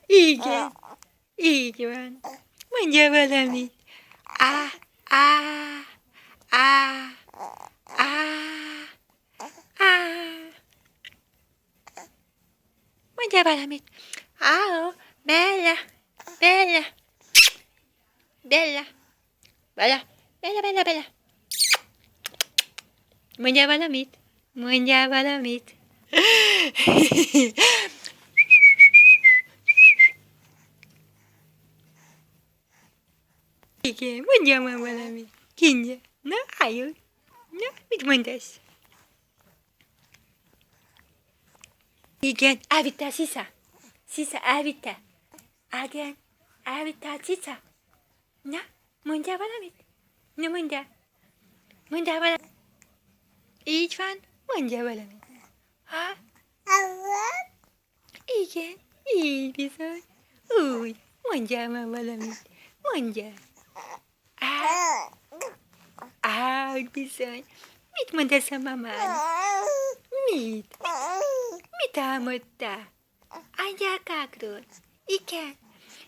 Igen, így van. Mondja valamit. Á, á, á, á, á. Mondja valamit. Áó, Bella, Bella, Bella, Bella, Bella, Bella, Bella. Mondja valamit. Mondja valamit. Igen, mondja már valamit. Kindje. Na, álljon. Na, mit mondasz? Igen, elvitte a Szisza. Szisza, elvitte. Igen, elvitte a cica. Na, mondjál valamit. Na, mondjál. Mondjál valamit. Így van, mondjál valamit. Ha? Igen, így bizony. Úgy, mondjál már valamit. Mondjál. Úgy bizony. Mit mondasz a mamának? Mit? Mit álmodtál? Angyalkákról? Igen.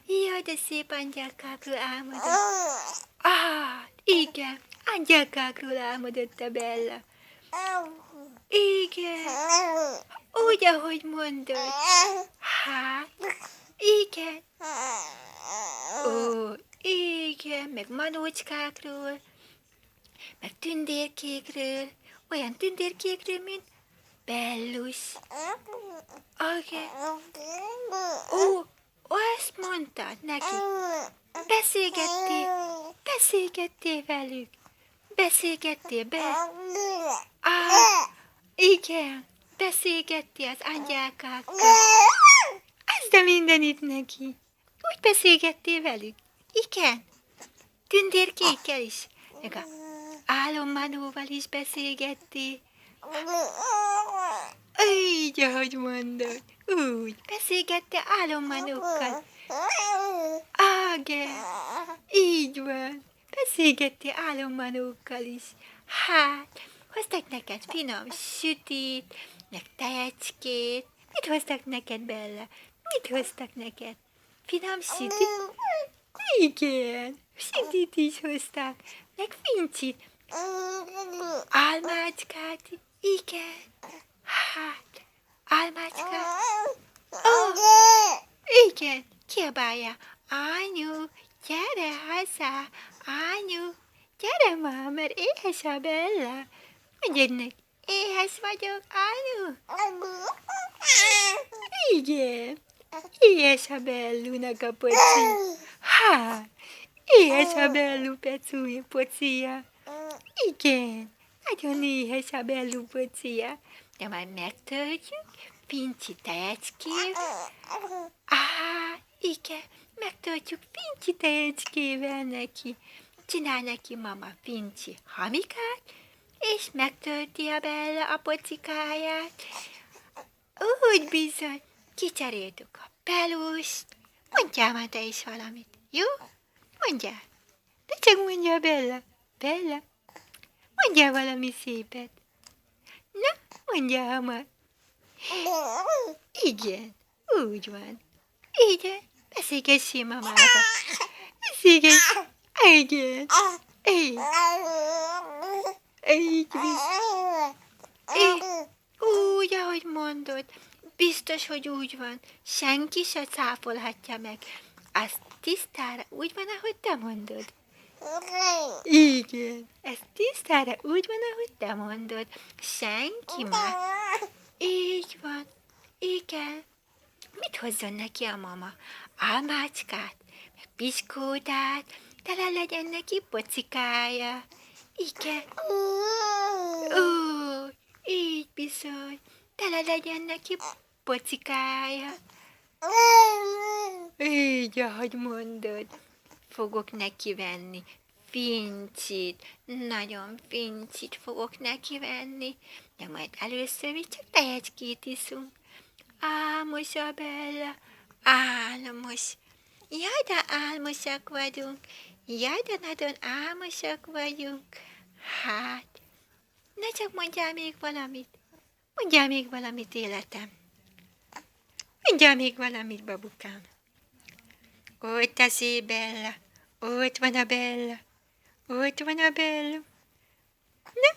Jaj, de szép angyalkákról álmodott. Igen. Angyalkákról álmodott a Bella. Igen. Úgy, ahogy mondod. Hát, igen. Ó, igen, meg manócskákról, meg tündérkékről, olyan tündérkékről, mint Bellus. Igen. Ó, azt mondtad neki. Beszélgettél velük. Beszélgettél be. Igen, beszélgettél az angyálkákkal. Az de mindenit neki. Úgy beszélgettél velük. Igen, tündérkékkel is. Meg a álommanóval is beszélgettél. Így, ahogy mondod. Úgy, beszélgettél álommanókkal. Igen, így van. Beszélgettél álommanókkal is. Hát, hoztak neked finom sütit, meg tejecskét. Mit hoztak neked, Bella? Mit hoztak neked? Finom sütit? Igen, sütit is hoztak. Meg fincsit. Álmácskát. Igen. Hát, álmácskát. Igen, kiabálja. Anyu, gyere haza. Anyu, gyere már, mert éhes a Bella. Mondjad neki, éhes vagyok, anyu. Igen, éhes a Bellunak a poci. Hát, éhes a Bellu pocia. Igen, nagyon éhes a Bellu pocia. De majd megtöltjük, pincsi tejecskével. Igen, megtöltjük pincsi tejecskével neki. Csinál neki mama pincsi hamikát, és megtölti a Bella a pocikáját. Úgy bizony, kicseréltük a pelust. Mondjál már te is valamit, jó? Mondjál. De csak mondja Bella. Bella, mondjál valami szépet. Na, mondjál hamar. Igen, úgy van. Igen, beszélgessél mamával. Beszélgess. Igen. Így úgy, ahogy mondod. Biztos, hogy úgy van. Senki se cáfolhatja meg. Az tisztára úgy van, ahogy te mondod. Igen. Ez tisztára úgy van, ahogy te mondod. Senki már. Így van. Igen. Mit hozzon neki a mama? Álmácskát, meg piskótát, tele legyen neki pocikája. Igen. Így bizony. Tele legyen neki pocikája. Így, ahogy mondod. Fogok neki venni fincsit, nagyon fincsit fogok neki venni, de majd először mi csak tejecskét iszunk. Álmos a Bella, álmos. Jaj, de álmosak vagyunk. Jaj, de nagyon álmosak vagyunk. Hát, ne csak mondjál még valamit. Mondjál még valamit, életem. Mondjál még valamit, babukám. Ott a szép Bella. Ott van a Bella. Ott van a Bella. Na,